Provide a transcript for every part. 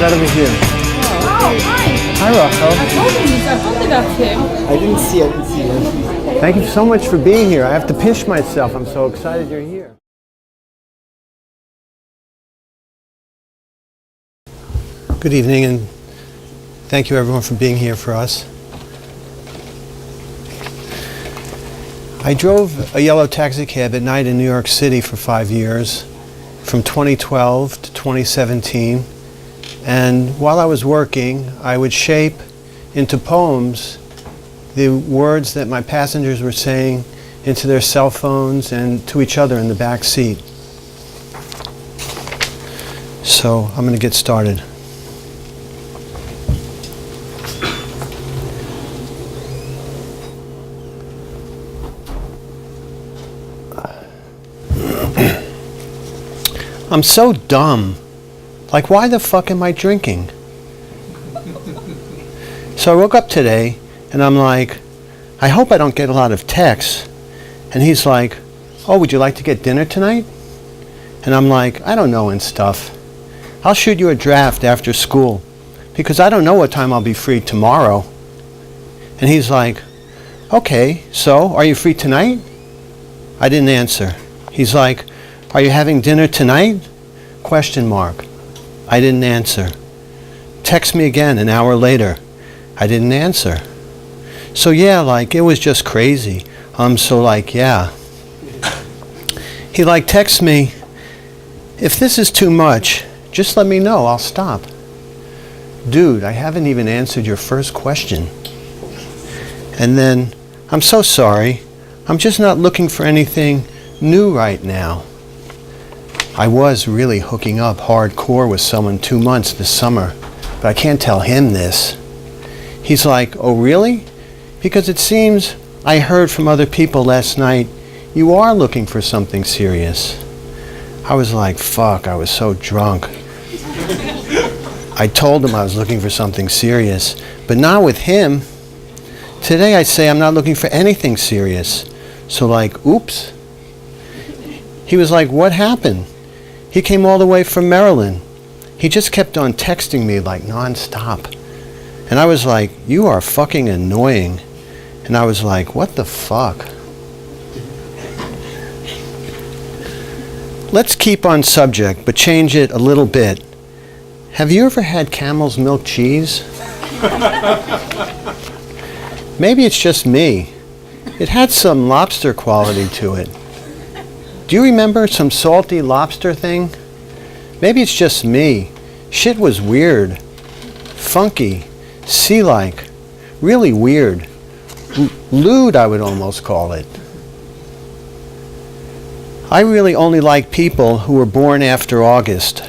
Right over here. Oh, hi. Hi, Rachel. I told him he's I thought that's him. I didn't see you. Thank you so much for being here. I have to pinch myself. I'm so excited you're here. Good evening, and thank you everyone for being here for us. I drove a yellow taxi cab at night in New York City for 5 years, from 2012 to 2017. And while I was working, I would shape into poems the words that my passengers were saying into their cell phones and to each other in the back seat. So I'm going to get started. I'm so dumb. Like, why the fuck am I drinking? So I woke up today and I'm like, I hope I don't get a lot of texts. And he's like, oh, would you like to get dinner tonight? And I'm like, I don't know and stuff. I'll shoot you a draft after school because I don't know what time I'll be free tomorrow. And he's like, okay, so are you free tonight? I didn't answer. He's like, are you having dinner tonight? Question mark. I didn't answer. Text me again an hour later. I didn't answer. So yeah, like, it was just crazy. So like, yeah. He like texts me, if this is too much, just let me know, I'll stop. Dude, I haven't even answered your first question. And then, I'm so sorry. I'm just not looking for anything new right now. I was really hooking up hardcore with someone 2 months this summer, but I can't tell him this. He's like, oh really? Because it seems I heard from other people last night you are looking for something serious. I was like, fuck, I was so drunk. I told him I was looking for something serious, but not with him. Today I say I'm not looking for anything serious. So like, oops. He was like, what happened? He came all the way from Maryland. He just kept on texting me like nonstop. And I was like, you are fucking annoying. And I was like, what the fuck? Let's keep on subject, but change it a little bit. Have you ever had camel's milk cheese? Maybe it's just me. It had some lobster quality to it. Do you remember some salty lobster thing? Maybe it's just me. Shit was weird. Funky. Sea-like. Really weird. Lewd, I would almost call it. I really only like people who were born after August.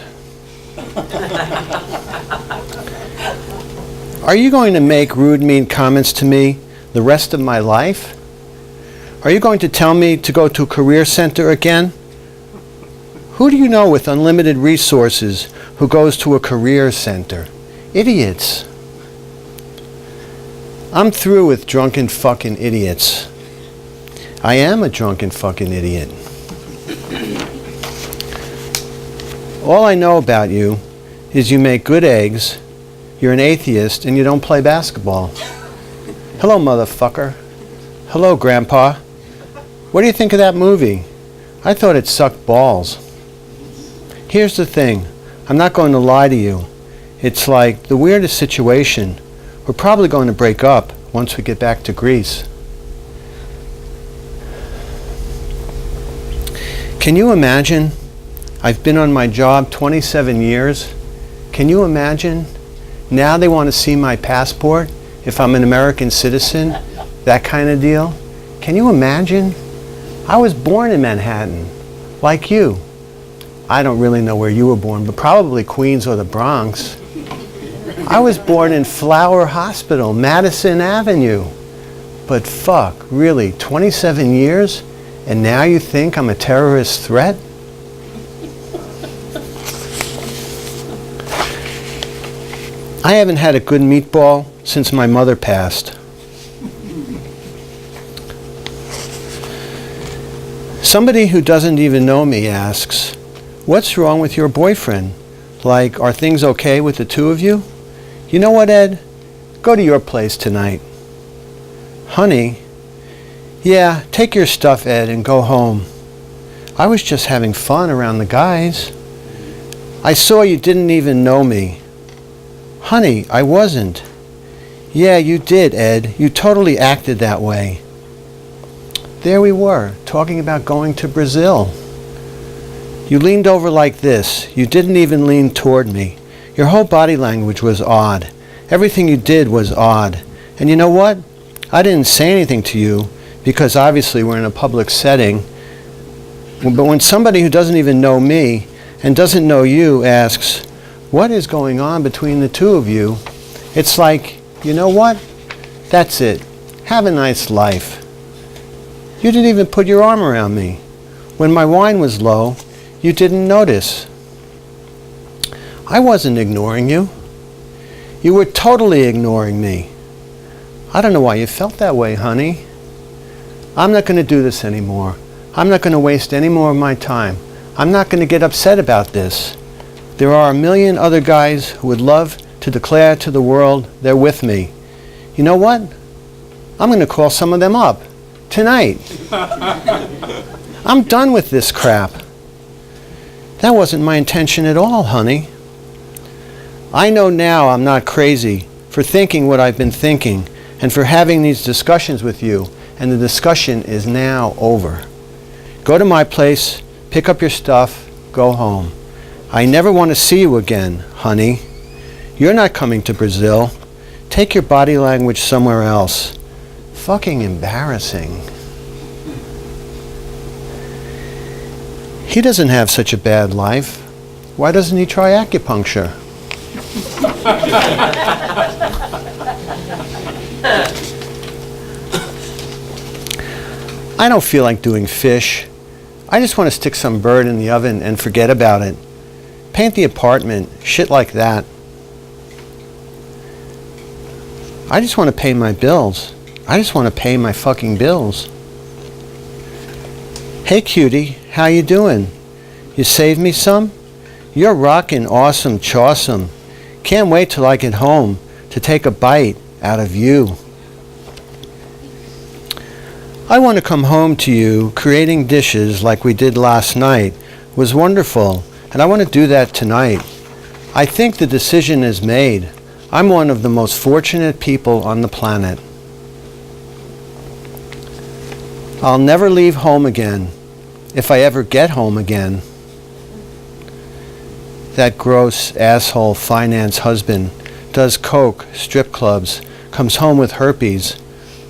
Are you going to make rude, mean comments to me the rest of my life? Are you going to tell me to go to a career center again? Who do you know with unlimited resources who goes to a career center? Idiots. I'm through with drunken fucking idiots. I am a drunken fucking idiot. All I know about you is you make good eggs, you're an atheist, and you don't play basketball. Hello, motherfucker. Hello, Grandpa. What do you think of that movie? I thought it sucked balls. Here's the thing. I'm not going to lie to you. It's like the weirdest situation. We're probably going to break up once we get back to Greece. Can you imagine? I've been on my job 27 years. Can you imagine? Now they want to see my passport if I'm an American citizen. That kind of deal. Can you imagine? I was born in Manhattan, like you. I don't really know where you were born, but probably Queens or the Bronx. I was born in Flower Hospital, Madison Avenue. But fuck, really, 27 years? And now you think I'm a terrorist threat? I haven't had a good meatball since my mother passed. Somebody who doesn't even know me asks, "What's wrong with your boyfriend? Like, are things okay with the two of you? You know what, Ed? Go to your place tonight. Honey, yeah, take your stuff, Ed, and go home. I was just having fun around the guys. I saw you didn't even know me. Honey, I wasn't. Yeah, you did, Ed. You totally acted that way. There we were, talking about going to Brazil. You leaned over like this. You didn't even lean toward me. Your whole body language was odd. Everything you did was odd. And you know what? I didn't say anything to you because obviously we're in a public setting. But when somebody who doesn't even know me and doesn't know you asks, what is going on between the two of you? It's like, you know what? That's it. Have a nice life. You didn't even put your arm around me. When my wine was low, you didn't notice. I wasn't ignoring you. You were totally ignoring me. I don't know why you felt that way, honey. I'm not going to do this anymore. I'm not going to waste any more of my time. I'm not going to get upset about this. There are a million other guys who would love to declare to the world they're with me. You know what? I'm going to call some of them up tonight. I'm done with this crap. That wasn't my intention at all, honey. I know now I'm not crazy for thinking what I've been thinking and for having these discussions with you, and the discussion is now over. Go to my place, pick up your stuff, go home. I never want to see you again, honey. You're not coming to Brazil. Take your body language somewhere else. Fucking embarrassing. He doesn't have such a bad life. Why doesn't he try acupuncture? I don't feel like doing fish. I just want to stick some bird in the oven and forget about it. Paint the apartment, shit like that. I just want to pay my bills. I just want to pay my fucking bills. Hey cutie, how you doing? You saved me some? You're rockin' awesome chawsome. Can't wait till I get home to take a bite out of you. I want to come home to you creating dishes like we did last night. It was wonderful, and I want to do that tonight. I think the decision is made. I'm one of the most fortunate people on the planet. I'll never leave home again, if I ever get home again. That gross asshole finance husband does coke, strip clubs, comes home with herpes.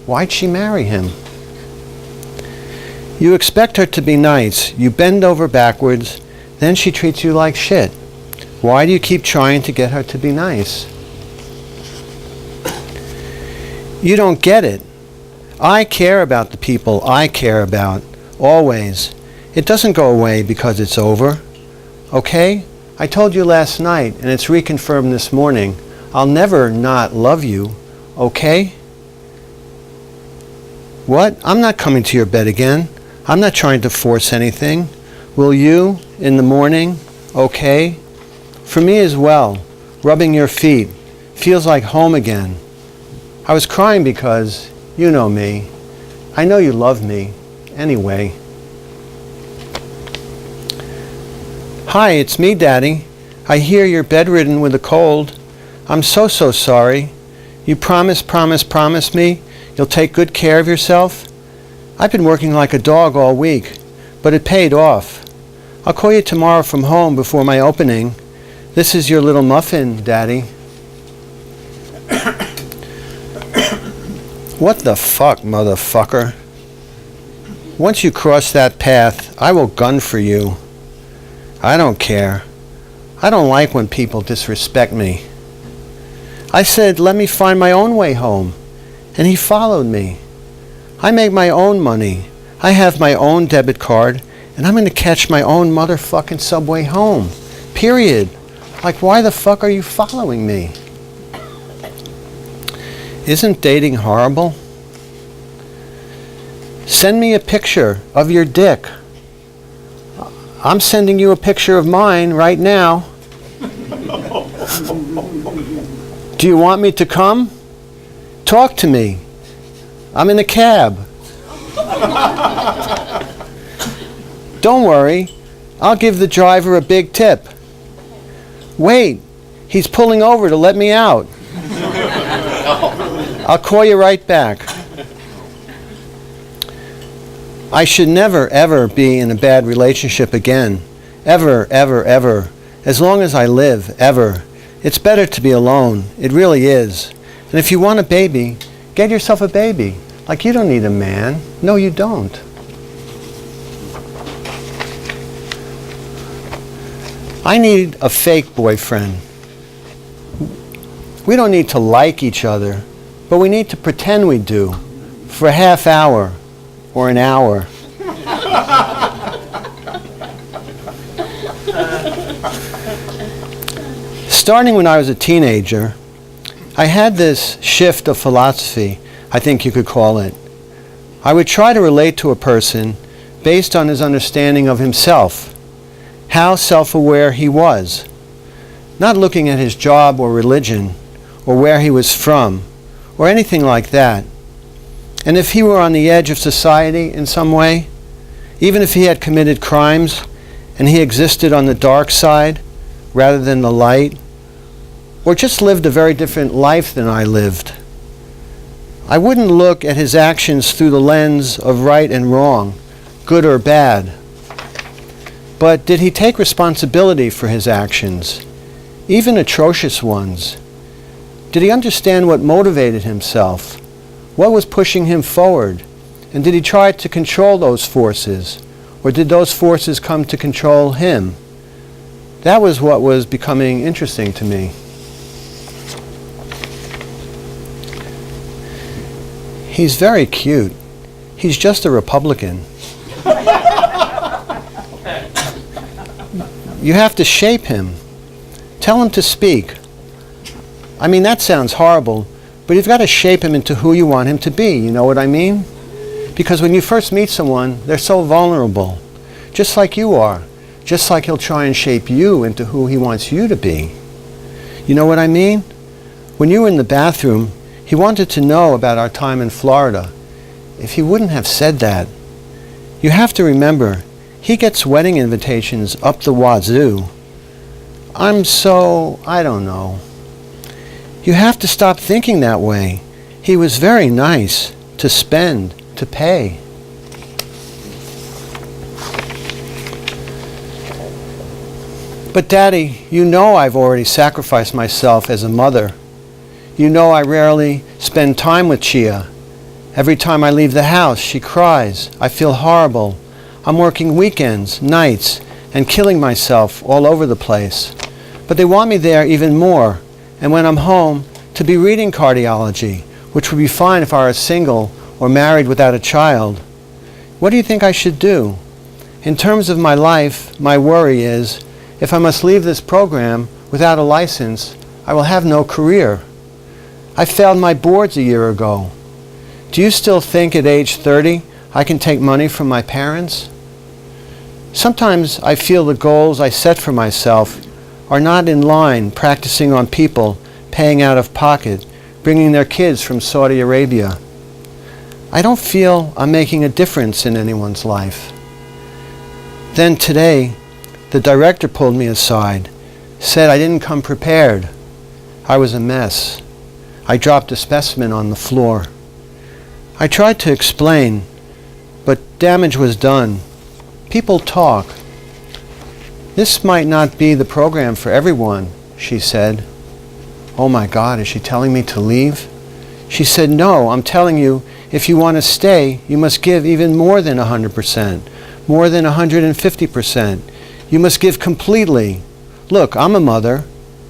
Why'd she marry him? You expect her to be nice. You bend over backwards, then she treats you like shit. Why do you keep trying to get her to be nice? You don't get it. I care about the people I care about, always. It doesn't go away because it's over. Okay? I told you last night, and it's reconfirmed this morning. I'll never not love you. Okay? What? I'm not coming to your bed again. I'm not trying to force anything. Will you, in the morning? Okay? For me as well, rubbing your feet feels like home again. I was crying because, you know me. I know you love me. Anyway. Hi, it's me, Daddy. I hear you're bedridden with a cold. I'm so sorry. You promise me you'll take good care of yourself? I've been working like a dog all week, but it paid off. I'll call you tomorrow from home before my opening. This is your little muffin, Daddy. What the fuck, motherfucker? Once you cross that path, I will gun for you. I don't care. I don't like when people disrespect me. I said, let me find my own way home. And he followed me. I make my own money. I have my own debit card. And I'm going to catch my own motherfucking subway home. Period. Like, why the fuck are you following me? Isn't dating horrible? Send me a picture of your dick. I'm sending you a picture of mine right now. Do you want me to come? Talk to me. I'm in a cab. Don't worry, I'll give the driver a big tip. Wait, he's pulling over to let me out. I'll call you right back. I should never, ever be in a bad relationship again. Ever, ever, ever. As long as I live, ever. It's better to be alone. It really is. And if you want a baby, get yourself a baby. Like, you don't need a man. No, you don't. I need a fake boyfriend. We don't need to like each other, but we need to pretend we do for a half hour or an hour. Starting when I was a teenager, I had this shift of philosophy, I think you could call it. I would try to relate to a person based on his understanding of himself, how self-aware he was, not looking at his job or religion or where he was from or anything like that. And if he were on the edge of society in some way, even if he had committed crimes and he existed on the dark side rather than the light, or just lived a very different life than I lived, I wouldn't look at his actions through the lens of right and wrong, good or bad. But did he take responsibility for his actions, even atrocious ones? Did he understand what motivated himself? What was pushing him forward? And did he try to control those forces? Or did those forces come to control him? That was what was becoming interesting to me. He's very cute. He's just a Republican. You have to shape him. Tell him to speak. I mean, that sounds horrible, but you've got to shape him into who you want him to be. You know what I mean? Because when you first meet someone, they're so vulnerable, just like you are. Just like he'll try and shape you into who he wants you to be. You know what I mean? When you were in the bathroom, he wanted to know about our time in Florida. If he wouldn't have said that, you have to remember, he gets wedding invitations up the wazoo. I don't know. You have to stop thinking that way. He was very nice to spend, to pay. But Daddy, you know I've already sacrificed myself as a mother. You know I rarely spend time with Chia. Every time I leave the house, she cries. I feel horrible. I'm working weekends, nights, and killing myself all over the place. But they want me there even more. And when I'm home, to be reading cardiology, which would be fine if I were single or married without a child. What do you think I should do? In terms of my life, my worry is, if I must leave this program without a license, I will have no career. I failed my boards a year ago. Do you still think at age 30 I can take money from my parents? Sometimes I feel the goals I set for myself are not in line, practicing on people, paying out of pocket, bringing their kids from Saudi Arabia. I don't feel I'm making a difference in anyone's life. Then today, the director pulled me aside, said I didn't come prepared. I was a mess. I dropped a specimen on the floor. I tried to explain, but damage was done. People talk. This might not be the program for everyone, she said. Oh my God, is she telling me to leave? She said, no, I'm telling you, if you want to stay, you must give even more than 100%, more than 150%. You must give completely. Look, I'm a mother.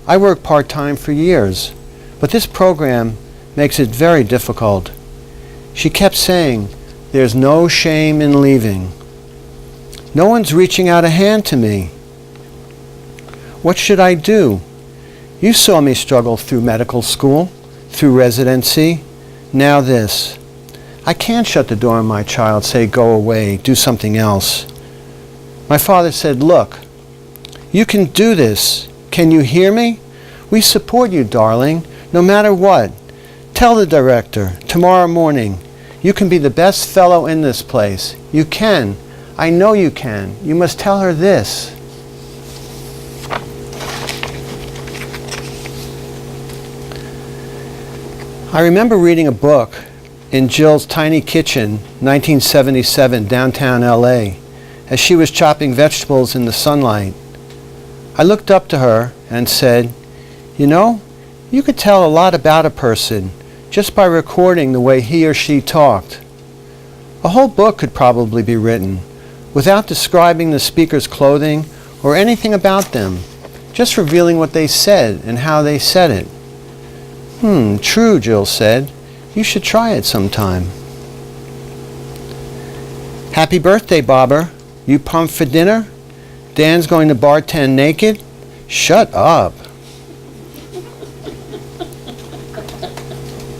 I work part-time for years. But this program makes it very difficult. She kept saying, there's no shame in leaving. No one's reaching out a hand to me. What should I do? You saw me struggle through medical school, through residency, now this. I can't shut the door on my child, say go away, do something else. My father said, look, you can do this. Can you hear me? We support you, darling, no matter what. Tell the director, tomorrow morning, you can be the best fellow in this place. You can. I know you can. You must tell her this. I remember reading a book in Jill's tiny kitchen, 1977, downtown LA, as she was chopping vegetables in the sunlight. I looked up to her and said, you know, you could tell a lot about a person just by recording the way he or she talked. A whole book could probably be written without describing the speaker's clothing or anything about them, just revealing what they said and how they said it. True, Jill said. You should try it sometime. Happy birthday, Bobber. You pumped for dinner? Dan's going to bartend naked? Shut up.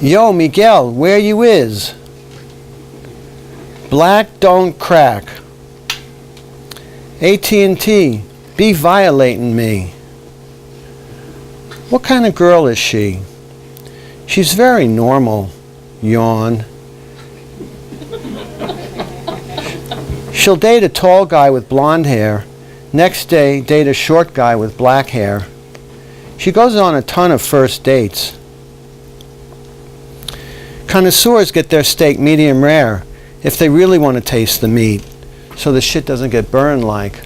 Yo, Miguel, where you is? Black don't crack. AT&T, be violating me. What kind of girl is she? She's very normal. Yawn. She'll date a tall guy with blonde hair. Next day, date a short guy with black hair. She goes on a ton of first dates. Connoisseurs get their steak medium rare if they really want to taste the meat, so the shit doesn't get burned like.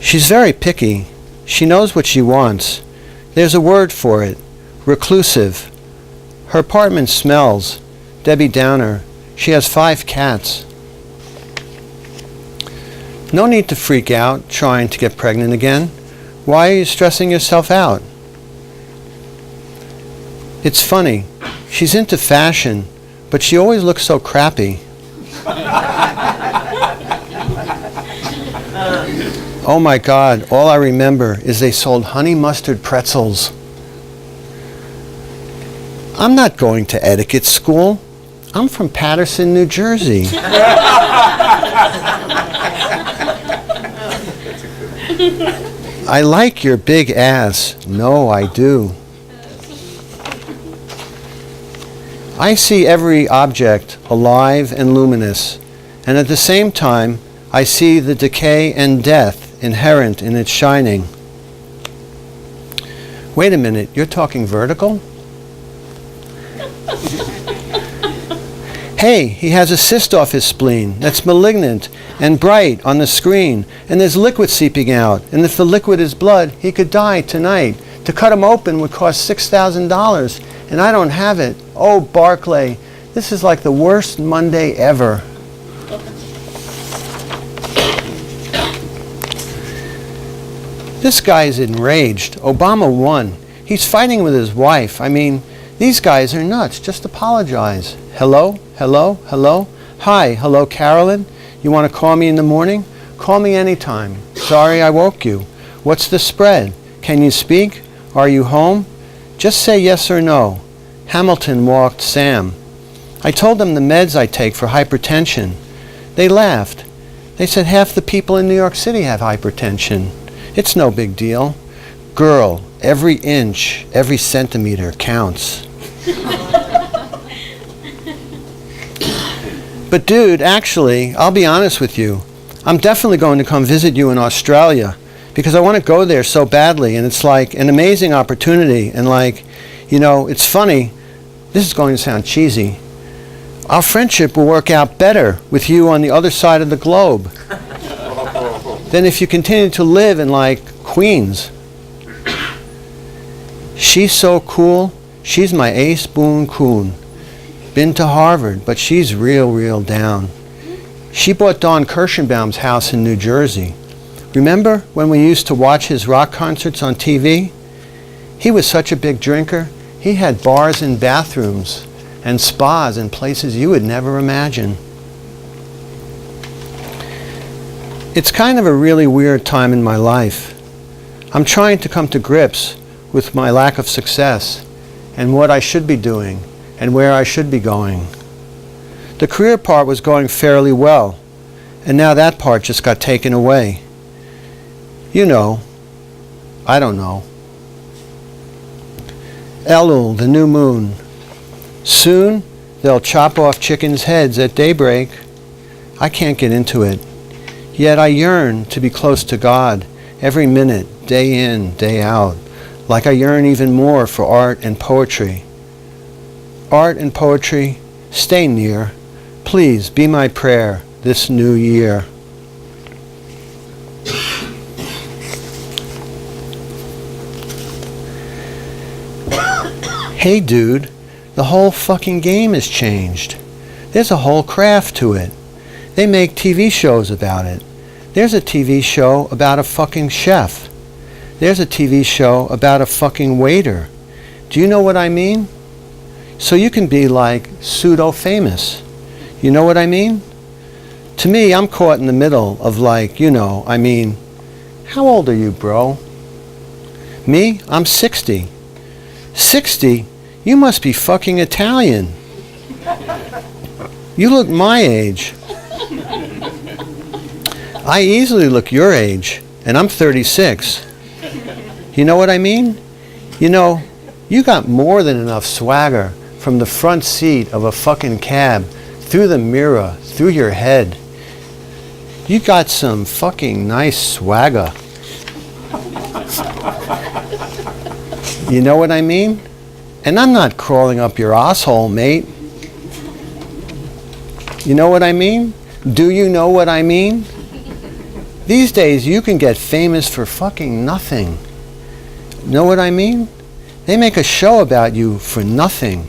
She's very picky. She knows what she wants. There's a word for it. Reclusive. Her apartment smells. Debbie Downer. She has 5 cats. No need to freak out trying to get pregnant again. Why are you stressing yourself out? It's funny. She's into fashion, but she always looks so crappy. Oh my God, all I remember is they sold honey mustard pretzels. I'm not going to etiquette school. I'm from Paterson, New Jersey. I like your big ass. No, I do. I see every object alive and luminous, and at the same time, I see the decay and death inherent in its shining. Wait a minute, you're talking vertical? Hey, he has a cyst off his spleen that's malignant and bright on the screen, and there's liquid seeping out, and if the liquid is blood, he could die tonight. To cut him open would cost $6,000, and I don't have it. Oh, Barclay, this is like the worst Monday ever. This guy is enraged. Obama won. He's fighting with his wife. I mean, these guys are nuts. Just apologize. Hello? Hello? Hello? Hi. Hello, Carolyn? You want to call me in the morning? Call me anytime. Sorry I woke you. What's the spread? Can you speak? Are you home? Just say yes or no. Hamilton walked Sam. I told them the meds I take for hypertension. They laughed. They said half the people in New York City have hypertension. It's no big deal. Girl, every inch, every centimeter counts. But dude, actually, I'll be honest with you. I'm definitely going to come visit you in Australia because I want to go there so badly, and it's like an amazing opportunity, and like, you know, it's funny. This is going to sound cheesy. Our friendship will work out better with you on the other side of the globe than if you continue to live in like Queens. She's so cool. She's my ace boon coon. Been to Harvard, but she's real down. She bought Don Kirschenbaum's house in New Jersey. Remember when we used to watch his rock concerts on TV? He was such a big drinker. He had bars and bathrooms and spas in places you would never imagine. It's kind of a really weird time in my life. I'm trying to come to grips with my lack of success and what I should be doing and where I should be going. The career part was going fairly well, and now that part just got taken away. You know, I don't know. Elul, the new moon. Soon they'll chop off chickens' heads at daybreak. I can't get into it. Yet I yearn to be close to God every minute, day in, day out, like I yearn even more for art and poetry. Art and poetry, stay near. Please be my prayer this new year. Hey dude, the whole fucking game has changed. There's a whole craft to it. They make TV shows about it. There's a TV show about a fucking chef. There's a TV show about a fucking waiter. Do you know what I mean? So you can be like pseudo-famous. You know what I mean? To me, I'm caught in the middle of like, how old are you, bro? Me? I'm 60. 60? You must be fucking Italian. You look my age. I easily look your age, and I'm 36. You know what I mean? You got more than enough swagger from the front seat of a fucking cab, through the mirror, through your head. You got some fucking nice swagger. You know what I mean? And I'm not crawling up your asshole, mate. You know what I mean? Do you know what I mean? These days you can get famous for fucking nothing. Know what I mean? They make a show about you for nothing.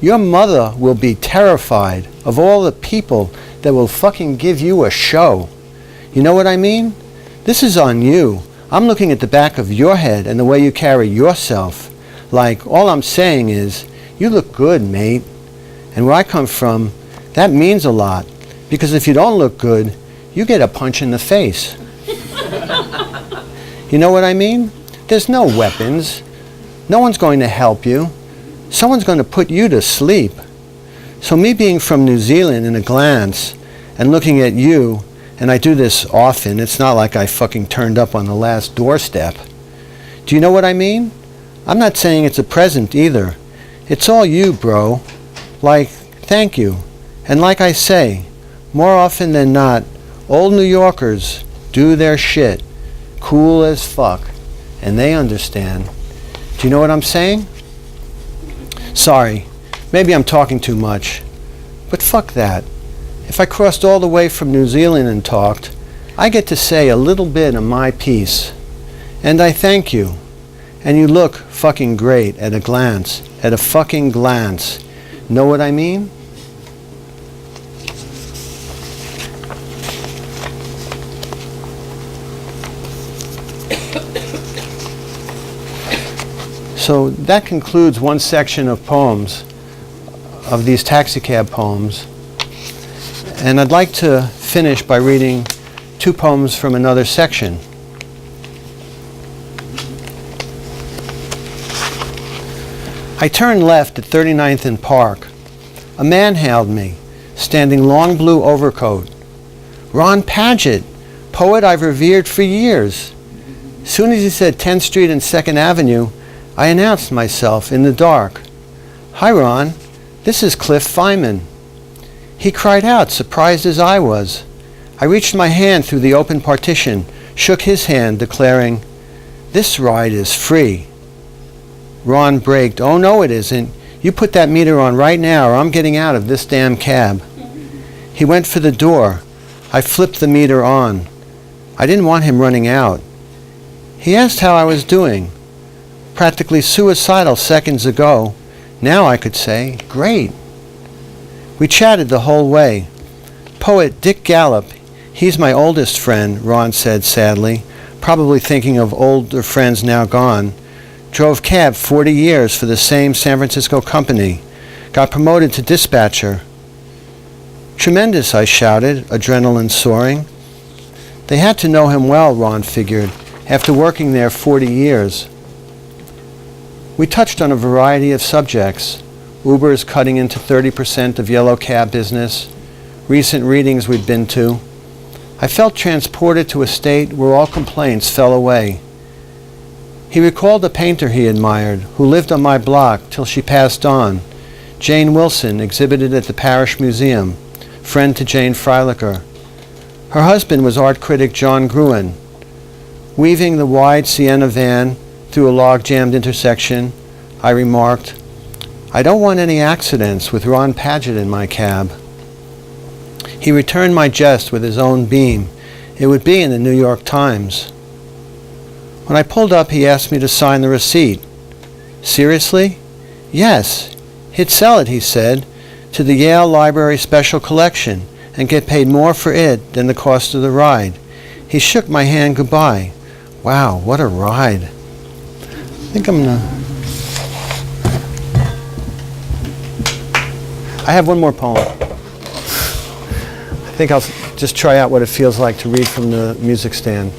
Your mother will be terrified of all the people that will fucking give you a show. You know what I mean? This is on you. I'm looking at the back of your head and the way you carry yourself. Like, all I'm saying is, you look good, mate. And where I come from, that means a lot. Because if you don't look good, you get a punch in the face. You know what I mean? There's no weapons. No one's going to help you. Someone's going to put you to sleep. So me being from New Zealand in a glance and looking at you, and I do this often, it's not like I fucking turned up on the last doorstep. Do you know what I mean? I'm not saying it's a present either. It's all you, bro. Like, thank you. And like I say, more often than not, old New Yorkers do their shit. Cool as fuck. And they understand. Do you know what I'm saying? Sorry, maybe I'm talking too much. But fuck that. If I crossed all the way from New Zealand and talked, I get to say a little bit of my piece. And I thank you. And you look fucking great at a glance. At a fucking glance. Know what I mean? So that concludes one section of poems, of these taxicab poems. And I'd like to finish by reading two poems from another section. I turned left at 39th and Park. A man hailed me, standing long blue overcoat. Ron Padgett, poet I've revered for years. Soon as he said 10th Street and 2nd Avenue, I announced myself in the dark. Hi, Ron. This is Cliff Fyman. He cried out, surprised as I was. I reached my hand through the open partition, shook his hand, declaring, "This ride is free." Ron braked. "Oh, no, it isn't. You put that meter on right now or I'm getting out of this damn cab." He went for the door. I flipped the meter on. I didn't want him running out. He asked how I was doing. Practically suicidal seconds ago. Now I could say, great. We chatted the whole way. Poet Dick Gallup, he's my oldest friend, Ron said sadly, probably thinking of older friends now gone. Drove cab 40 years for the same San Francisco company. Got promoted to dispatcher. Tremendous, I shouted, adrenaline soaring. They had to know him well, Ron figured, after working there 40 years. We touched on a variety of subjects. Uber's cutting into 30% of yellow cab business, recent readings we'd been to. I felt transported to a state where all complaints fell away. He recalled a painter he admired, who lived on my block till she passed on. Jane Wilson, exhibited at the Parish Museum, friend to Jane Freilicher. Her husband was art critic John Gruen. Weaving the wide Sienna van through a log-jammed intersection, I remarked, "I don't want any accidents with Ron Paget in my cab." He returned my jest with his own beam. It would be in the New York Times. When I pulled up, he asked me to sign the receipt. Seriously? Yes. He'd sell it, he said, to the Yale Library Special Collection and get paid more for it than the cost of the ride. He shook my hand goodbye. Wow, what a ride. I think I'm gonna... I have one more poem. I think I'll just try out what it feels like to read from the music stand.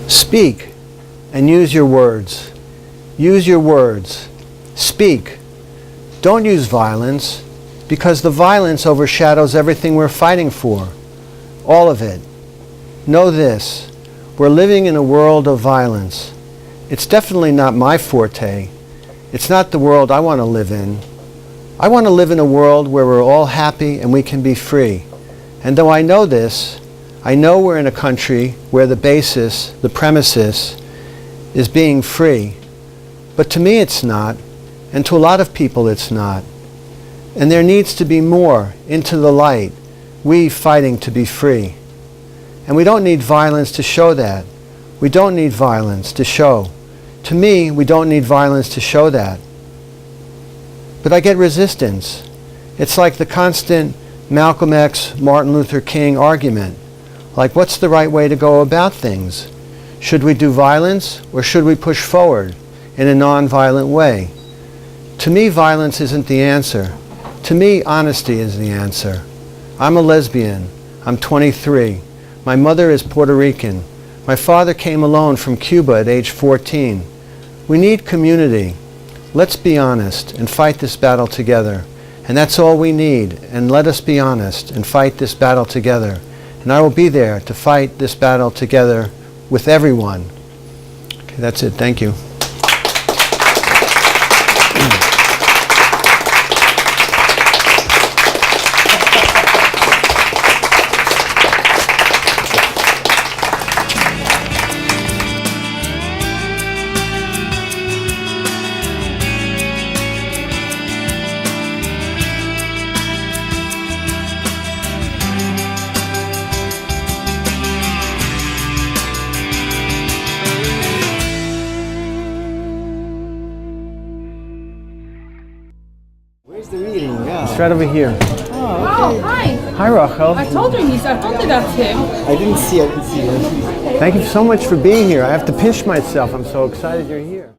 Speak and use your words. Use your words. Speak. Don't use violence, because the violence overshadows everything we're fighting for. All of it. Know this. We're living in a world of violence. It's definitely not my forte. It's not the world I want to live in. I want to live in a world where we're all happy and we can be free. And though I know this, I know we're in a country where the basis, the premises, is being free. But to me it's not, and to a lot of people it's not. And there needs to be more into the light, we fighting to be free. And we don't need violence to show that. We don't need violence to show. To me, we don't need violence to show that. But I get resistance. It's like the constant Malcolm X, Martin Luther King argument. Like, what's the right way to go about things? Should we do violence, or should we push forward in a non-violent way? To me, violence isn't the answer. To me, honesty is the answer. I'm a lesbian. I'm 23. My mother is Puerto Rican. My father came alone from Cuba at age 14. We need community. Let's be honest and fight this battle together. And that's all we need. And let us be honest and fight this battle together. And I will be there to fight this battle together with everyone. Okay, that's it. Thank you. Where's the reading? Yeah. It's right over here. Oh, hi. Hi, Rachel. I told you I thought that's him. I didn't see it. Thank you so much for being here. I have to pinch myself. I'm so excited you're here.